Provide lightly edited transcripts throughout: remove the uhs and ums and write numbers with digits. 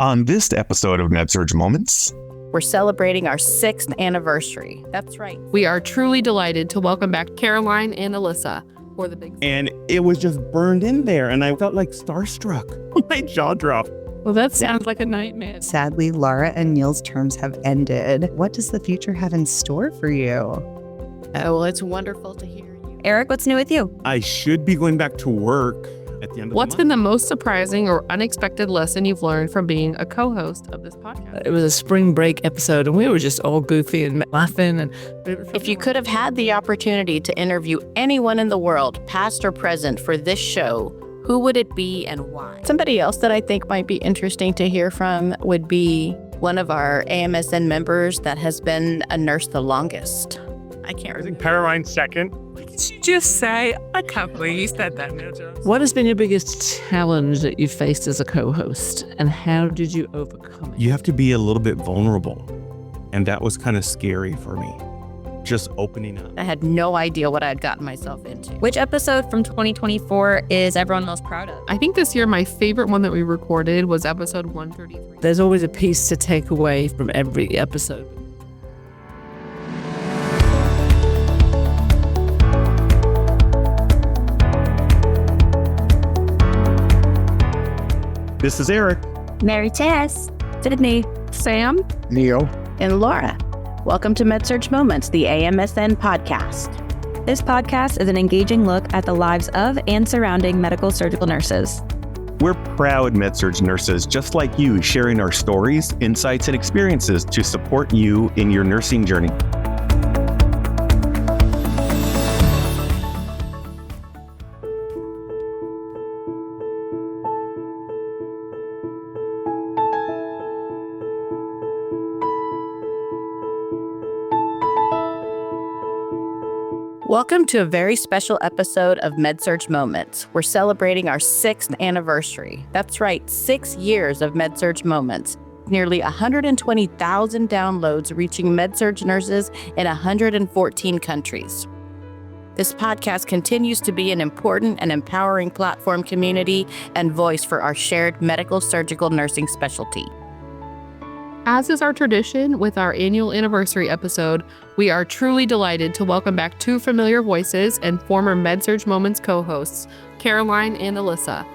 On this episode of Med-Surg Moments, we're celebrating our 6th anniversary. That's right. We are truly delighted to welcome back Caroline and Alissa for the big... And it was just burned in there, and I felt like starstruck. My jaw dropped. Well, that sounds like a nightmare. Sadly, Laura and Neil's terms have ended. What does the future have in store for you? Oh, well, it's wonderful to hear you. Eric, what's new with you? I should be going back to work at the end of What's the been month. the most surprising or unexpected lesson you've learned from being a co-host of this podcast? It was a spring break episode, and we were just all goofy and laughing. And If you could have had the opportunity to interview anyone in the world, past or present, for this show, who would it be and why? Somebody else that I think might be interesting to hear from would be one of our AMSN members that has been a nurse the longest. I can't remember. Caroline second. did you just say? I can't believe you said that, Neil Jones. What has been your biggest challenge that you faced as a co-host, and how did you overcome it? You have to be a little bit vulnerable, and that was kind of scary for me. Just opening up. I had no idea what I'd gotten myself into. Which episode from 2024 is everyone most proud of? I think this year my favorite one that we recorded was episode 133. There's always a piece to take away from every episode. this is Eric. Mary Tess, Sydney, Sam? Neil. And Laura. Welcome to Med-Surg Moments, the AMSN podcast. This podcast is an engaging look at the lives of and surrounding medical surgical nurses. We're proud Med-Surg nurses just like you, sharing our stories, insights, and experiences to support you in your nursing journey. Welcome to a very special episode of Med-Surg Moments. We're celebrating our 6th anniversary. That's right, 6 years of Med-Surg Moments. Nearly 120,000 downloads reaching Med-Surg nurses in 114 countries. This podcast continues to be an important and empowering platform community and voice for our shared medical surgical nursing specialty. As is our tradition with our annual anniversary episode, we are truly delighted to welcome back two familiar voices and former Med-Surg Moments co-hosts, Caroline and Alissa.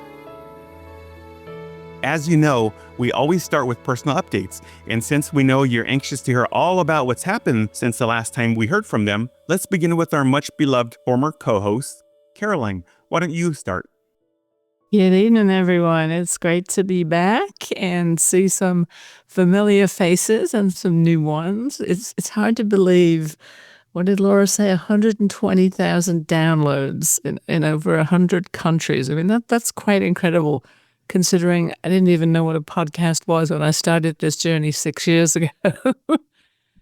As you know, we always start with personal updates. And since we know you're anxious to hear all about what's happened since the last time we heard from them, let's begin with our much beloved former co-host, Caroline. Why don't you start? Good evening, everyone. It's great to be back and see some familiar faces and some new ones. It's hard to believe. What did Laura say? 120,000 downloads in over 100 countries. I mean, that's quite incredible, considering I didn't even know what a podcast was when I started this journey 6 years ago.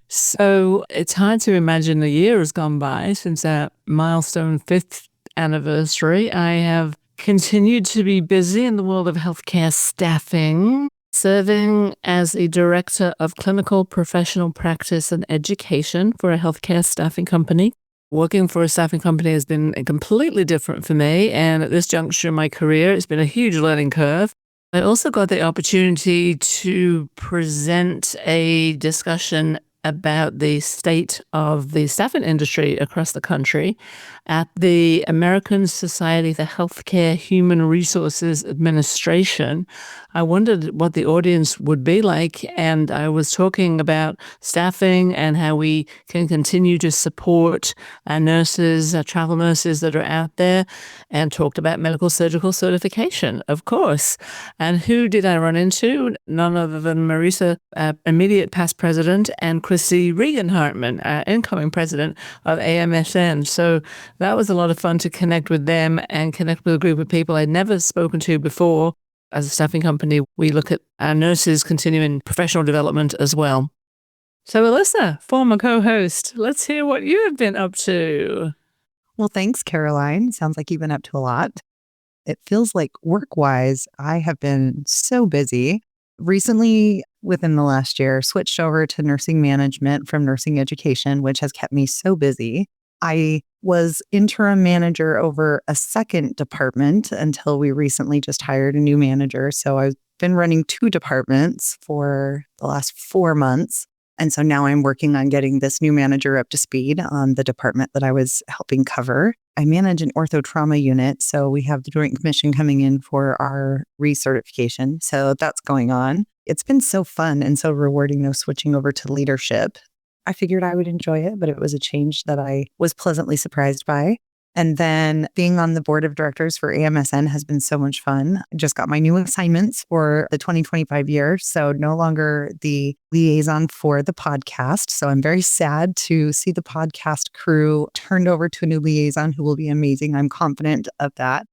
So it's hard to imagine a year has gone by since that milestone 5th anniversary. I have continued to be busy in the world of healthcare staffing, serving as a director of clinical professional practice and education for a healthcare staffing company. Working for a staffing company has been completely different for me, and at this juncture in my career, it's been a huge learning curve. I also got the opportunity to present a discussion about the state of the staffing industry across the country at the American Society for Healthcare Human Resources Administration. I wondered what the audience would be like, and I was talking about staffing and how we can continue to support our nurses, our travel nurses that are out there, and talked about medical surgical certification, of course. And who did I run into? None other than Marisa, our immediate past president, and Chrissy Regan-Hartman, our incoming president of AMSN. So that was a lot of fun to connect with them and connect with a group of people I'd never spoken to before. As a staffing company, we look at our nurses continuing professional development as well. So Alissa, former co-host, let's hear what you have been up to. Well, thanks, Caroline. Sounds like you've been up to a lot. It feels like work-wise, I have been so busy. Recently, within the last year, switched over to nursing management from nursing education, which has kept me so busy. I was interim manager over a second department until we recently just hired a new manager. So I've been running 2 departments for the last 4 months. And so now I'm working on getting this new manager up to speed on the department that I was helping cover. I manage an ortho trauma unit. So we have the Joint Commission coming in for our recertification. So that's going on. It's been so fun and so rewarding, though, switching over to leadership. I figured I would enjoy it, but it was a change that I was pleasantly surprised by. And then being on the board of directors for AMSN has been so much fun. I just got my new assignments for the 2025 year. So no longer the liaison for the podcast. So I'm very sad to see the podcast crew turned over to a new liaison who will be amazing. I'm confident of that.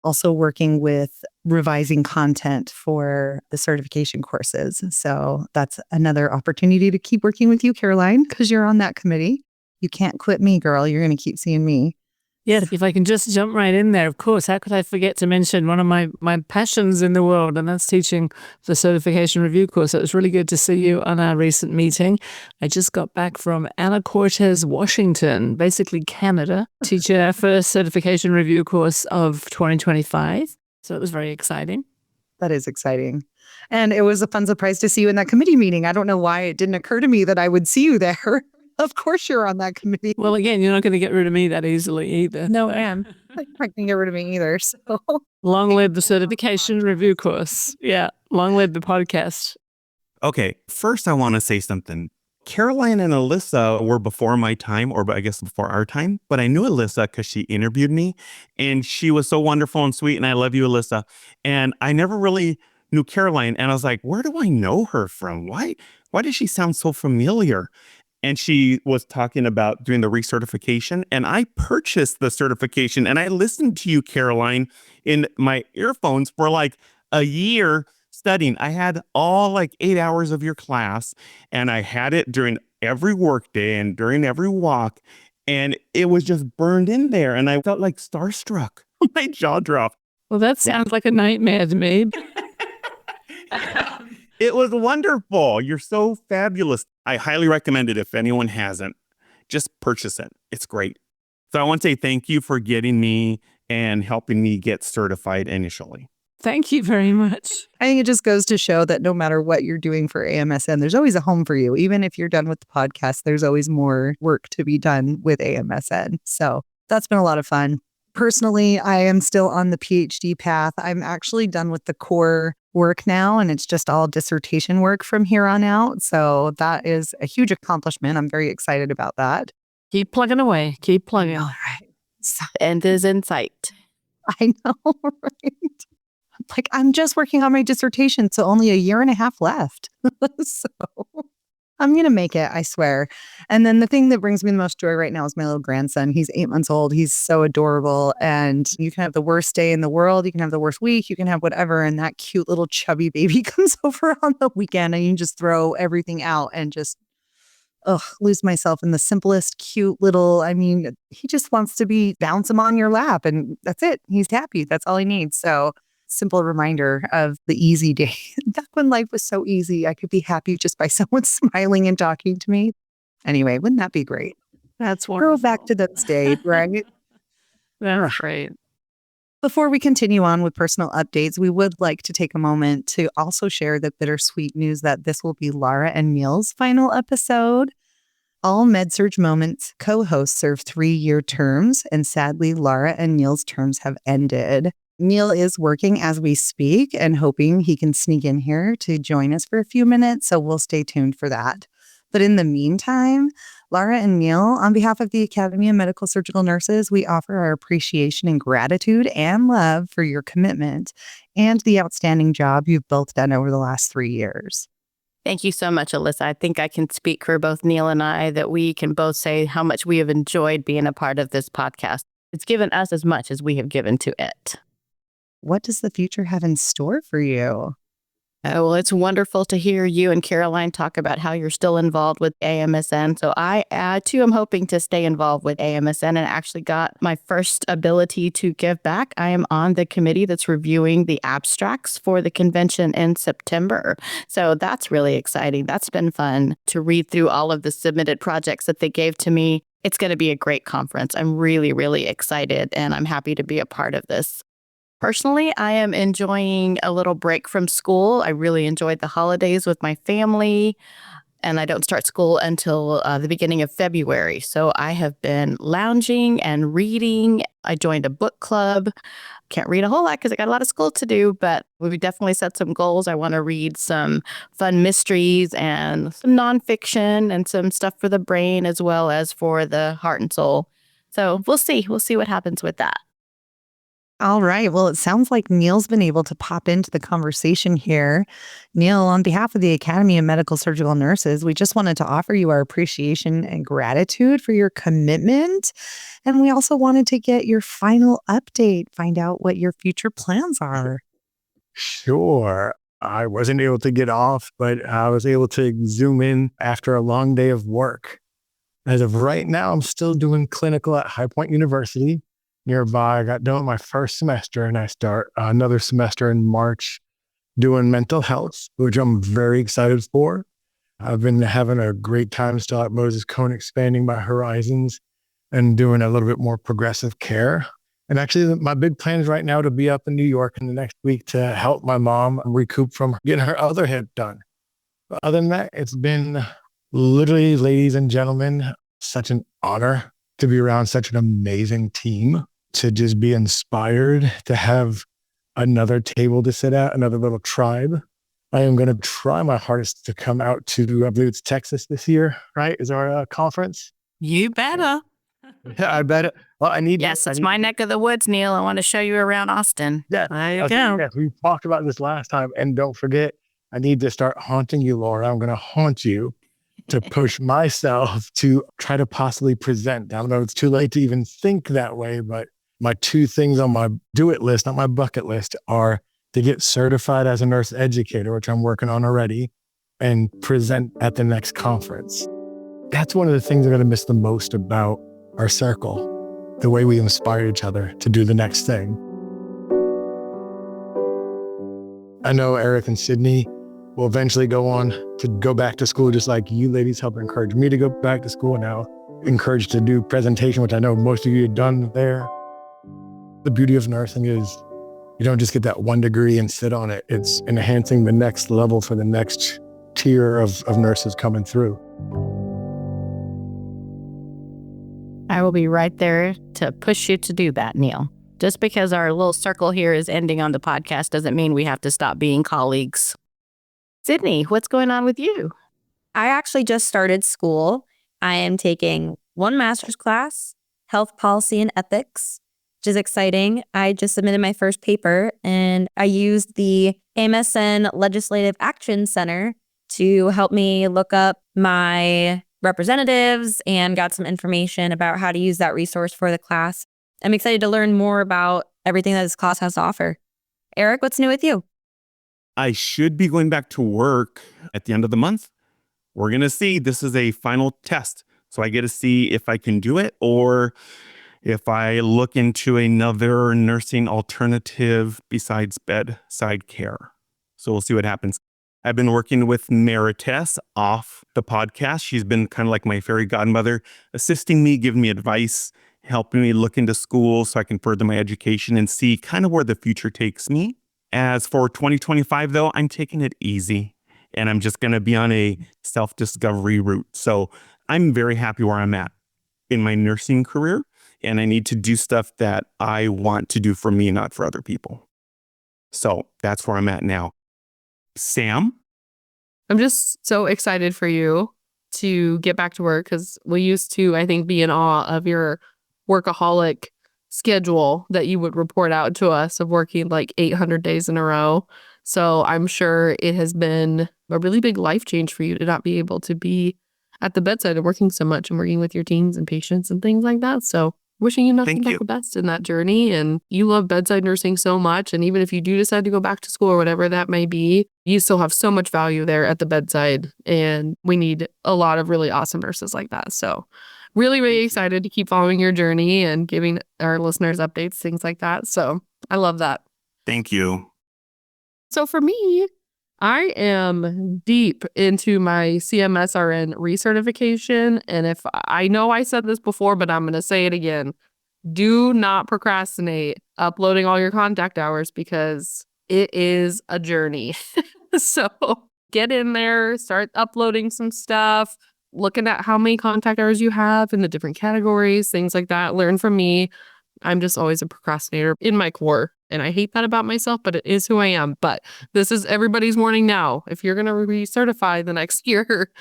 Also working with revising content for the certification courses. So that's another opportunity to keep working with you, Caroline, because you're on that committee. You can't quit me, girl. You're going to keep seeing me. Yeah, if I can just jump right in there, of course, how could I forget to mention one of my passions in the world, and that's teaching the certification review course. It was really good to see you on our recent meeting. I just got back from Anacortes, Washington, basically Canada, teaching our first certification review course of 2025. So it was very exciting. That is exciting. And it was a fun surprise to see you in that committee meeting. I don't know why it didn't occur to me that I would see you there. Of course you're on that committee. Well, again, you're not going to get rid of me that easily either. No, I am. I can't get rid of me either. So Long live the certification review course. Yeah, long live the podcast. Okay, first I want to say something. Caroline and Alissa were before my time, or I guess before our time, but I knew Alissa because she interviewed me, and she was so wonderful and sweet, and I love you, Alissa. And I never really knew Caroline, and I was like, where do I know her from? Why does she sound so familiar? And she was talking about doing the recertification, and I purchased the certification, and I listened to you, Caroline, in my earphones for like a year studying. I had all like 8 hours of your class, and I had it during every work day and during every walk, and it was just burned in there, and I felt like starstruck. My jaw dropped. Well, that sounds like a nightmare to me. It was wonderful. You're so fabulous. I highly recommend it if anyone hasn't. Just purchase it. It's great. So I want to say thank you for getting me and helping me get certified initially. Thank you very much. I think it just goes to show that no matter what you're doing for AMSN, there's always a home for you. Even if you're done with the podcast, there's always more work to be done with AMSN. So that's been a lot of fun. Personally, I am still on the PhD path. I'm actually done with the core work now, and it's just all dissertation work from here on out. So that is a huge accomplishment. I'm very excited about that. Keep plugging away. Keep plugging. All right. So, End is in sight. I know, right? Like, I'm just working on my dissertation, so only a year and a half left. So I'm going to make it, I swear. And then the thing that brings me the most joy right now is my little grandson. He's 8 months old. He's so adorable. And you can have the worst day in the world. You can have the worst week. You can have whatever. And that cute little chubby baby comes over on the weekend, and you can just throw everything out and just lose myself in the simplest, cute little, he just wants to bounce him on your lap, and that's it. He's happy. That's all he needs. So simple reminder of the easy day. Back when life was so easy, I could be happy just by someone smiling and talking to me. Anyway, wouldn't that be great? That's wonderful. Go back to that stage, right? That's great. Before we continue on with personal updates, we would like to take a moment to also share the bittersweet news that this will be Laura and Neil's final episode. All Med-Surg Moments co-hosts serve 3-year terms, and sadly, Laura and Neil's terms have ended. Neil is working as we speak and hoping he can sneak in here to join us for a few minutes, so we'll stay tuned for that. But in the meantime, Laura and Neil, on behalf of the Academy of Medical Surgical Nurses, we offer our appreciation and gratitude and love for your commitment and the outstanding job you've both done over the last 3 years. Thank you so much, Alissa. I think I can speak for both Neil and I that we can both say how much we have enjoyed being a part of this podcast. It's given us as much as we have given to it. What does the future have in store for you? Oh, well, it's wonderful to hear you and Caroline talk about how you're still involved with AMSN. So I, too, am hoping to stay involved with AMSN and actually got my first ability to give back. I am on the committee that's reviewing the abstracts for the convention in September. So that's really exciting. That's been fun to read through all of the submitted projects that they gave to me. It's going to be a great conference. I'm really, really excited, and I'm happy to be a part of this. Personally, I am enjoying a little break from school. I really enjoyed the holidays with my family, and I don't start school until the beginning of February. So I have been lounging and reading. I joined a book club. Can't read a whole lot because I got a lot of school to do, but we definitely set some goals. I want to read some fun mysteries and some nonfiction and some stuff for the brain as well as for the heart and soul. So we'll see. We'll see what happens with that. All right. Well, it sounds like Neil's been able to pop into the conversation here. Neil, on behalf of the Academy of Medical Surgical Nurses, we just wanted to offer you our appreciation and gratitude for your commitment. And we also wanted to get your final update, find out what your future plans are. Sure. I wasn't able to get off, but I was able to zoom in after a long day of work. As of right now, I'm still doing clinical at High Point University. Nearby, I got done with my first semester and I start another semester in March doing mental health, which I'm very excited for. I've been having a great time still at Moses Cone, expanding my horizons and doing a little bit more progressive care. And actually, my big plan is right now to be up in New York in the next week to help my mom recoup from getting her other hip done. But other than that, it's been literally, ladies and gentlemen, such an honor to be around such an amazing team, to just be inspired, to have another table to sit at, another little tribe. I am going to try my hardest to come out to, I believe it's Texas this year, right? Is our conference? You better. Yeah, I bet it. Well, Yes, it's my neck of the woods, Neil. I want to show you around Austin. Yeah, There you go. yes, we talked about this last time. And don't forget, I need to start haunting you, Laura. I'm going to haunt you to push myself to try to possibly present. I don't know, it's too late to even think that way, but my two things on my do-it list, not my bucket list, are to get certified as a nurse educator, which I'm working on already, and present at the next conference. That's one of the things I'm going to miss the most about our circle, the way we inspire each other to do the next thing. I know Eric and Sydney will eventually go on to go back to school, just like you ladies helped encourage me to go back to school, and now encouraged to do presentation, which I know most of you have done there. The beauty of nursing is you don't just get that one degree and sit on it. It's enhancing the next level for the next tier of nurses coming through. I will be right there to push you to do that, Neil. Just because our little circle here is ending on the podcast doesn't mean we have to stop being colleagues. Sydney, what's going on with you? I actually just started school. I am taking one master's class, health policy and ethics, which is exciting. I just submitted my first paper and I used the AMSN Legislative Action Center to help me look up my representatives and got some information about how to use that resource for the class. I'm excited to learn more about everything that this class has to offer. Eric, what's new with you? I should be going back to work at the end of the month. We're going to see. This is a final test. So I get to see if I can do it or if I look into another nursing alternative besides bedside care. So we'll see what happens. I've been working with Meritess off the podcast. She's been kind of like my fairy godmother, assisting me, giving me advice, helping me look into school so I can further my education and see kind of where the future takes me. As for 2025, though, I'm taking it easy and I'm just going to be on a self-discovery route. So I'm very happy where I'm at in my nursing career, and I need to do stuff that I want to do for me, not for other people. So that's where I'm at now. Sam? I'm just so excited for you to get back to work because we used to, I think, be in awe of your workaholic schedule that you would report out to us of working like 800 days in a row. So I'm sure it has been a really big life change for you to not be able to be at the bedside and working so much and working with your teams and patients and things like that. So wishing you nothing but the best in that journey. And you love bedside nursing so much. And even if you do decide to go back to school or whatever that may be, you still have so much value there at the bedside. And we need a lot of really awesome nurses like that. So really, really excited to keep following your journey and giving our listeners updates, things like that. So I love that. Thank you. So for me, I am deep into my CMSRN recertification. And if I know I said this before, but I'm going to say it again, do not procrastinate. uploading all your contact hours because it is a journey. So get in there, start uploading some stuff, looking at how many contact hours you have in the different categories, things like that. Learn from me. I'm just always a procrastinator in my core. And I hate that about myself, but it is who I am. But this is everybody's warning now. If you're going to recertify the next year,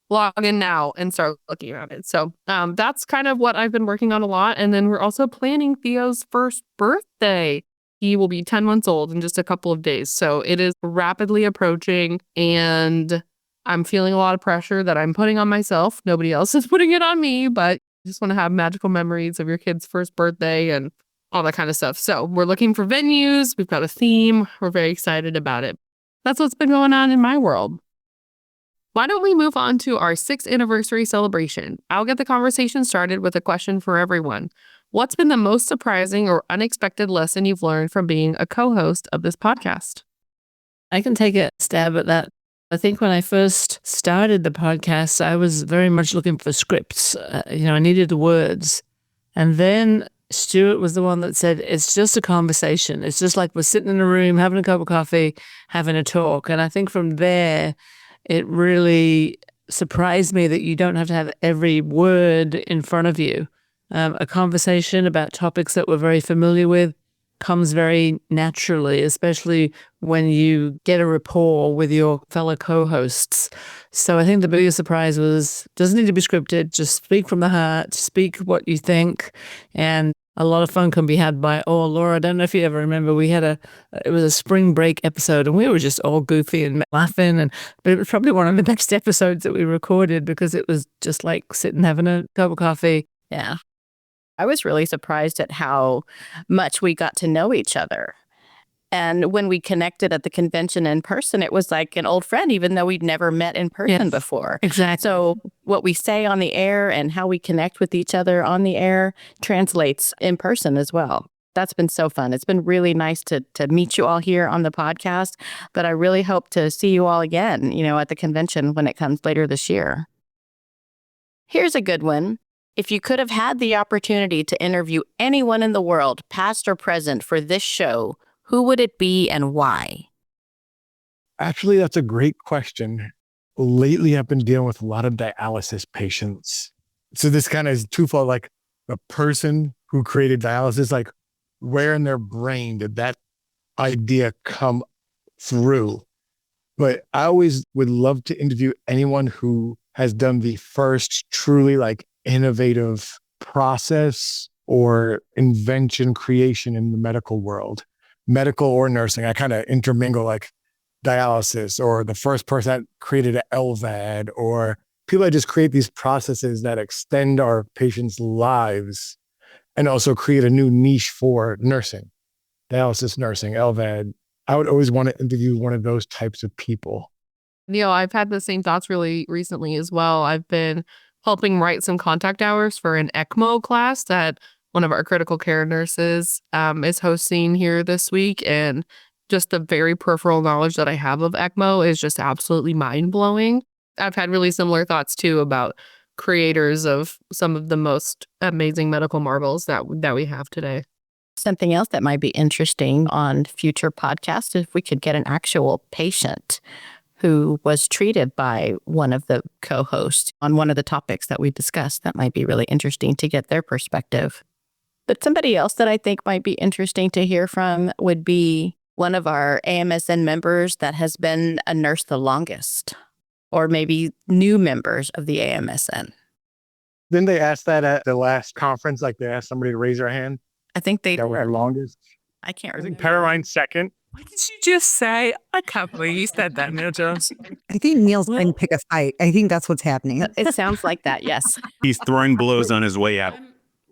log in now and start looking at it. So that's kind of what I've been working on a lot. And then we're also planning Theo's first birthday. He will be 10 months old in just a couple of days. So it is rapidly approaching, and I'm feeling a lot of pressure that I'm putting on myself. Nobody else is putting it on me, but you just want to have magical memories of your kid's first birthday and all that kind of stuff. So we're looking for venues. We've got a theme. We're very excited about it. That's what's been going on in my world. Why don't we move on to our 6th anniversary celebration? I'll get the conversation started with a question for everyone. What's been the most surprising or unexpected lesson you've learned from being a co-host of this podcast? I can take a stab at that. I think when I first started the podcast, I was very much looking for scripts. I needed the words. And then Stuart was the one that said, it's just a conversation. It's just like we're sitting in a room, having a cup of coffee, having a talk. And I think from there, it really surprised me that you don't have to have every word in front of you. A conversation about topics that we're very familiar with comes very naturally, especially when you get a rapport with your fellow co-hosts. So I think the biggest surprise was, doesn't need to be scripted, just speak from the heart, speak what you think, and a lot of fun can be had by all. Laura, I don't know if you ever remember, it was a spring break episode and we were just all goofy and laughing, but it was probably one of the best episodes that we recorded because it was just like sitting having a cup of coffee. Yeah. I was really surprised at how much we got to know each other. And when we connected at the convention in person, it was like an old friend, even though we'd never met in person before. Exactly. So what we say on the air and how we connect with each other on the air translates in person as well. That's been so fun. It's been really nice to meet you all here on the podcast, but I really hope to see you all again, at the convention when it comes later this year. Here's a good one. If you could have had the opportunity to interview anyone in the world, past or present, for this show, who would it be and why? Actually, that's a great question. Lately, I've been dealing with a lot of dialysis patients. So this kind of is twofold, like the person who created dialysis, like where in their brain did that idea come through? But I always would love to interview anyone who has done the first truly like innovative process or invention creation in the medical world, medical or nursing. I kind of intermingle like dialysis or the first person that created an LVAD or people that just create these processes that extend our patients' lives and also create a new niche for nursing, dialysis nursing, LVAD. I would always want to interview one of those types of people. I've had the same thoughts really recently as well. I've been helping write some contact hours for an ECMO class that one of our critical care nurses is hosting here this week. And just the very peripheral knowledge that I have of ECMO is just absolutely mind-blowing. I've had really similar thoughts, too, about creators of some of the most amazing medical marvels that we have today. Something else that might be interesting on future podcasts, if we could get an actual patient who was treated by one of the co-hosts on one of the topics that we discussed. That might be really interesting to get their perspective. But somebody else that I think might be interesting to hear from would be one of our AMSN members that has been a nurse the longest, or maybe new members of the AMSN. Didn't they ask that at the last conference? Like they asked somebody to raise their hand? I think they That were longest. I can't I think remember. Caroline's second. What did you just say? I can't believe you said that, Neil Jones. I think Neil's trying to pick a fight. I think that's what's happening. It sounds like that, yes. He's throwing blows on his way out.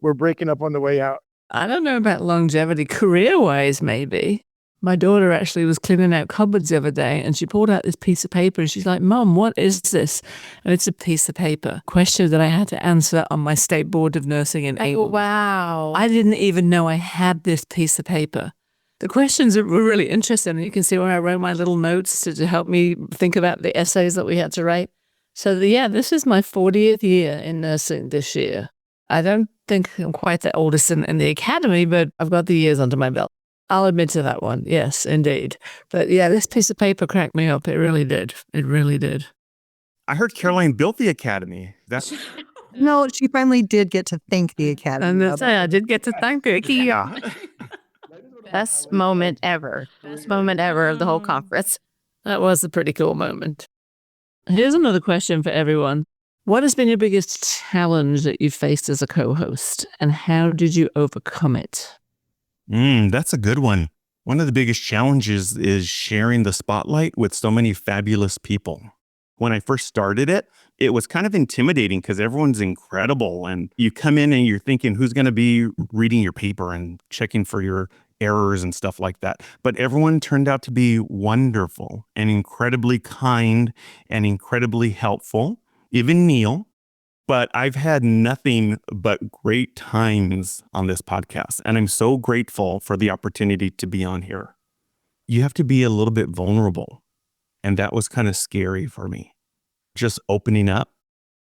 We're breaking up on the way out. I don't know about longevity, career-wise maybe. My daughter actually was cleaning out cupboards the other day and she pulled out this piece of paper and she's like, Mom, what is this? And it's a piece of paper. Question that I had to answer on my state board of nursing in April. Wow. I didn't even know I had this piece of paper. The questions were really interesting. You can see where I wrote my little notes to help me think about the essays that we had to write. So this is my 40th year in nursing this year. I don't think I'm quite the oldest in the academy, but I've got the years under my belt. I'll admit to that one. Yes, indeed. But yeah, this piece of paper cracked me up. It really did. It really did. I heard Caroline built the academy. That's No, she finally did get to thank the Academy. And that's it. I did get to thank her. yeah. Best moment ever. Best moment ever of the whole conference. That was a pretty cool moment. Here's another question for everyone. What has been your biggest challenge that you faced as a co-host, and how did you overcome it? That's a good one. One of the biggest challenges is sharing the spotlight with so many fabulous people. When I first started it, it was kind of intimidating because everyone's incredible. And you come in and you're thinking, who's going to be reading your paper and checking for your errors and stuff like that. But everyone turned out to be wonderful and incredibly kind and incredibly helpful, even Neil. But I've had nothing but great times on this podcast. And I'm so grateful for the opportunity to be on here. You have to be a little bit vulnerable. And that was kind of scary for me, just opening up.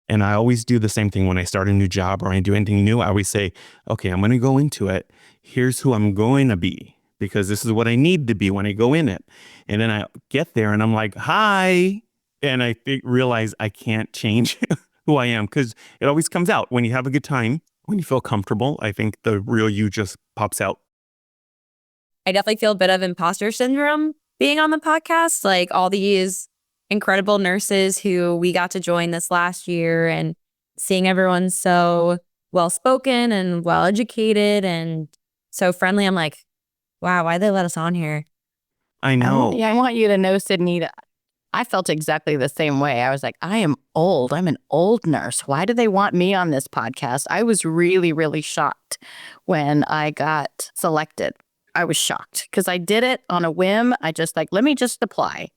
And I always do the same thing when I start a new job or I do anything new. I always say, okay, I'm going to go into it. Here's who I'm going to be, because this is what I need to be when I go in it. And then I get there and I'm like, hi. And I realize I can't change who I am, because it always comes out when you have a good time, when you feel comfortable. I think the real you just pops out. I definitely feel a bit of imposter syndrome being on the podcast, like all these incredible nurses who we got to join this last year, and seeing everyone so well-spoken and well-educated and so friendly. I'm like, wow, why'd they let us on here? I know. I want you to know, Sydney, I felt exactly the same way. I was like, I am old. I'm an old nurse. Why do they want me on this podcast? I was really, really shocked when I got selected. I was shocked because I did it on a whim. I just let me just apply.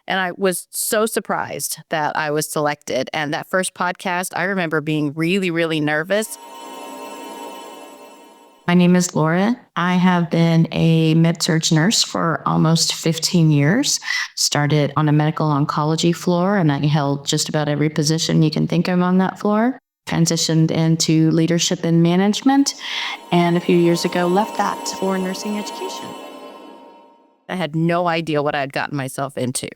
And I was so surprised that I was selected. And that first podcast, I remember being really, really nervous. My name is Laura. I have been a med-surg nurse for almost 15 years. Started on a medical oncology floor, and I held just about every position you can think of on that floor. Transitioned into leadership and management, and a few years ago left that for nursing education. I had no idea what I had gotten myself into.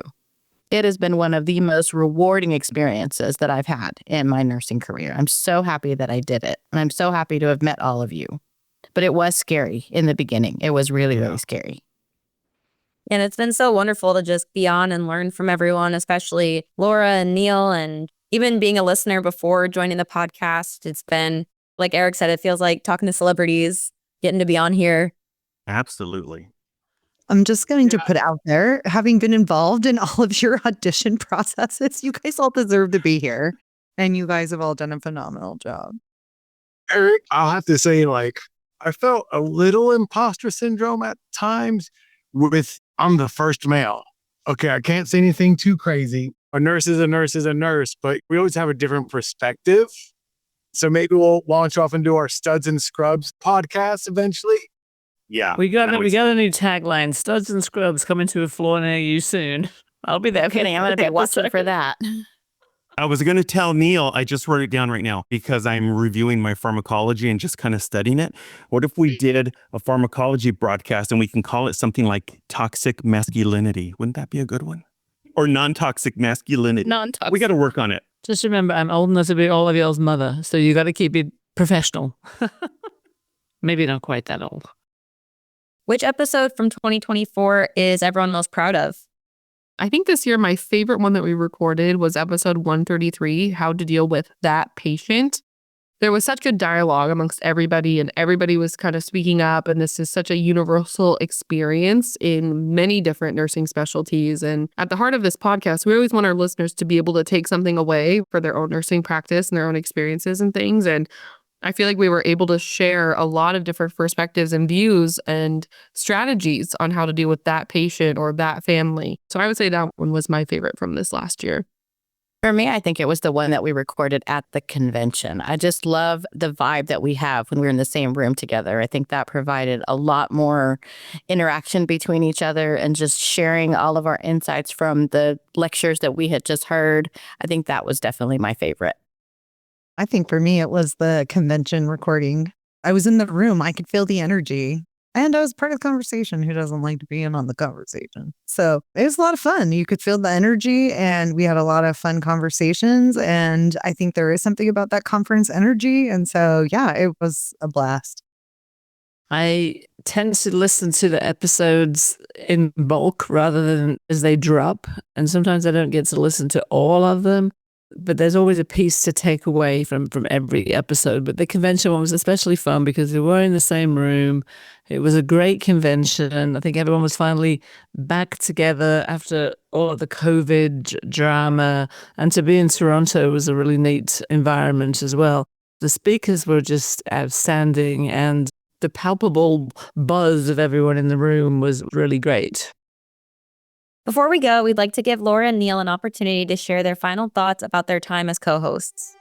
It has been one of the most rewarding experiences that I've had in my nursing career. I'm so happy that I did it, and I'm so happy to have met all of you. But it was scary in the beginning. It was really, really scary. And it's been so wonderful to just be on and learn from everyone, especially Laura and Neil, and even being a listener before joining the podcast. It's been, like Eric said, it feels like talking to celebrities, getting to be on here. Absolutely. I'm just going to put out there, having been involved in all of your audition processes, you guys all deserve to be here. And you guys have all done a phenomenal job. Eric, I'll have to say, I felt a little imposter syndrome at times with, I'm the first male. Okay, I can't say anything too crazy. A nurse is a nurse is a nurse, but we always have a different perspective. So maybe we'll launch off and do our Studs and Scrubs podcast eventually. Yeah. We got a new tagline: Studs and Scrubs coming to a floor near you soon. I'll be there. Okay, I'm going to be watching for that. I was going to tell Neil, I just wrote it down right now because I'm reviewing my pharmacology and just kind of studying it. What if we did a pharmacology broadcast and we can call it something like toxic masculinity? Wouldn't that be a good one? Or non-toxic masculinity? Non-toxic. We got to work on it. Just remember, I'm old enough to be all of y'all's mother, so you got to keep it professional. Maybe not quite that old. Which episode from 2024 is everyone most proud of? I think this year my favorite one that we recorded was episode 133, how to deal with that patient. There was such good dialogue amongst everybody, and everybody was kind of speaking up, and this is such a universal experience in many different nursing specialties. And at the heart of this podcast, we always want our listeners to be able to take something away for their own nursing practice and their own experiences and things. And I feel like we were able to share a lot of different perspectives and views and strategies on how to deal with that patient or that family. So I would say that one was my favorite from this last year. For me, I think it was the one that we recorded at the convention. I just love the vibe that we have when we're in the same room together. I think that provided a lot more interaction between each other and just sharing all of our insights from the lectures that we had just heard. I think that was definitely my favorite. I think for me, it was the convention recording. I was in the room. I could feel the energy. And I was part of the conversation. Who doesn't like to be in on the conversation? So it was a lot of fun. You could feel the energy, and we had a lot of fun conversations. And I think there is something about that conference energy. And so, yeah, it was a blast. I tend to listen to the episodes in bulk rather than as they drop. And sometimes I don't get to listen to all of them. But there's always a piece to take away from every episode. But the convention one was especially fun because we were in the same room. It was a great convention. I think everyone was finally back together after all of the COVID drama. And to be in Toronto was a really neat environment as well. The speakers were just outstanding, and the palpable buzz of everyone in the room was really great. Before we go, we'd like to give Laura and Neil an opportunity to share their final thoughts about their time as co-hosts.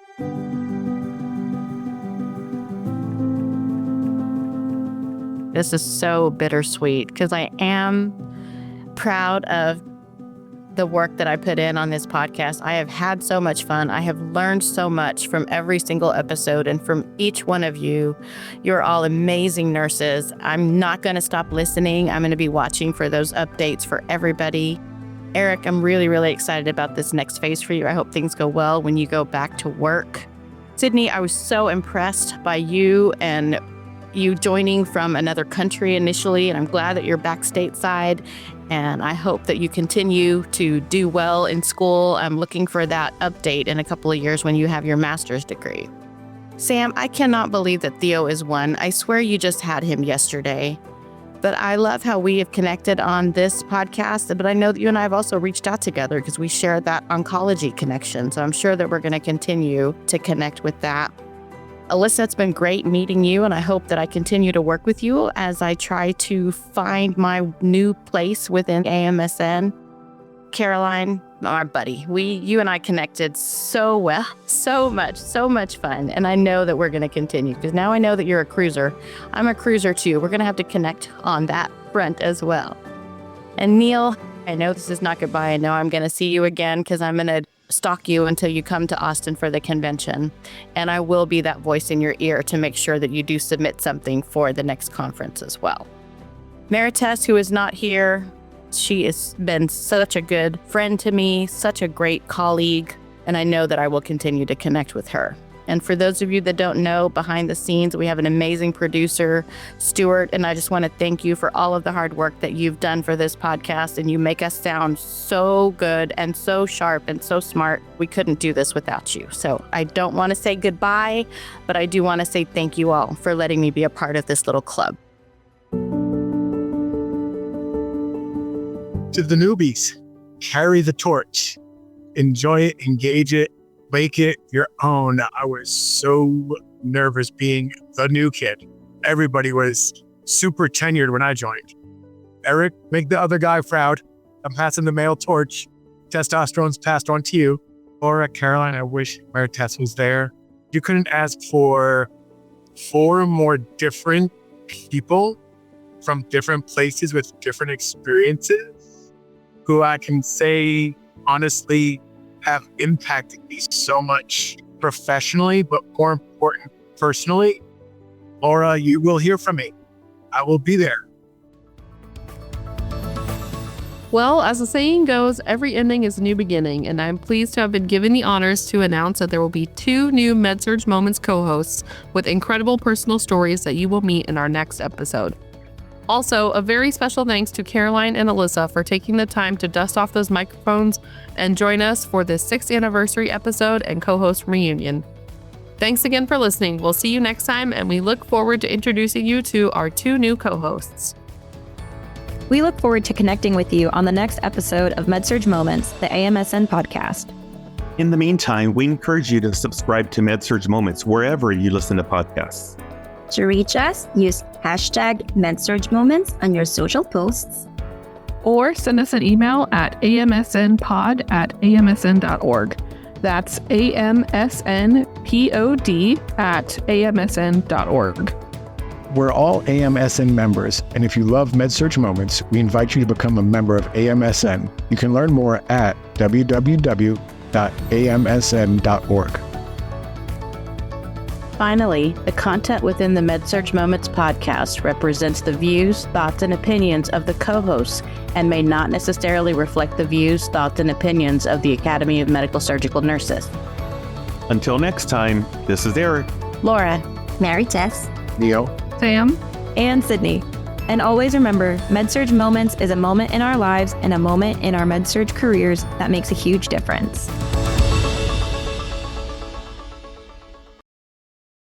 This is so bittersweet because I am proud of the work that I put in on this podcast. I have had so much fun. I have learned so much from every single episode and from each one of you. You're all amazing nurses. I'm not going to stop listening. I'm going to be watching for those updates for everybody. Eric, I'm really, really excited about this next phase for you. I hope things go well when you go back to work. Sydney, I was so impressed by you and you joining from another country initially, and I'm glad that you're back stateside. And I hope that you continue to do well in school. I'm looking for that update in a couple of years when you have your master's degree. Sam, I cannot believe that Theo is one. I swear you just had him yesterday. But I love how we have connected on this podcast. But I know that you and I have also reached out together because we share that oncology connection. So I'm sure that we're going to continue to connect with that. Alissa, it's been great meeting you, and I hope that I continue to work with you as I try to find my new place within AMSN. Caroline, our buddy, you and I connected so well, so much fun, and I know that we're going to continue because now I know that you're a cruiser. I'm a cruiser too. We're going to have to connect on that front as well. And Neil, I know this is not goodbye. I know I'm going to see you again because I'm going to stalk you until you come to Austin for the convention. And I will be that voice in your ear to make sure that you do submit something for the next conference as well. Marites, who is not here, she has been such a good friend to me, such a great colleague, and I know that I will continue to connect with her. And for those of you that don't know, behind the scenes, we have an amazing producer, Stuart, and I just want to thank you for all of the hard work that you've done for this podcast, and you make us sound so good and so sharp and so smart. We couldn't do this without you. So I don't want to say goodbye, but I do want to say thank you all for letting me be a part of this little club. To the newbies, carry the torch. Enjoy it, engage it, make it your own. I was so nervous being the new kid. Everybody was super tenured when I joined. Eric, make the other guy proud. I'm passing the male torch. Testosterone's passed on to you. Laura, Caroline, I wish Marites was there. You couldn't ask for 4 more different people from different places with different experiences who I can say honestly have impacted me so much professionally, but more important, personally. Laura, you will hear from me. I will be there. Well, as the saying goes, every ending is a new beginning, and I'm pleased to have been given the honors to announce that there will be 2 new Med-Surg Moments co-hosts with incredible personal stories that you will meet in our next episode. Also, a very special thanks to Caroline and Alissa for taking the time to dust off those microphones and join us for this 6th anniversary episode and co-host reunion. Thanks again for listening. We'll see you next time, and we look forward to introducing you to our 2 new co-hosts. We look forward to connecting with you on the next episode of Med-Surg Moments, the AMSN podcast. In the meantime, we encourage you to subscribe to Med-Surg Moments wherever you listen to podcasts. To reach us, use hashtag Med-Surg Moments on your social posts. Or send us an email at amsnpod@amsn.org. That's amsnpod@amsn.org. We're all AMSN members, and if you love Med-Surg Moments, we invite you to become a member of AMSN. You can learn more at www.amsn.org. Finally, the content within the Med-Surg Moments podcast represents the views, thoughts, and opinions of the co-hosts and may not necessarily reflect the views, thoughts, and opinions of the Academy of Medical Surgical Nurses. Until next time, this is Eric. Laura. Mary Tess. Neil. Sam? And Sydney. And always remember, Med-Surg Moments is a moment in our lives and a moment in our Med-Surg careers that makes a huge difference.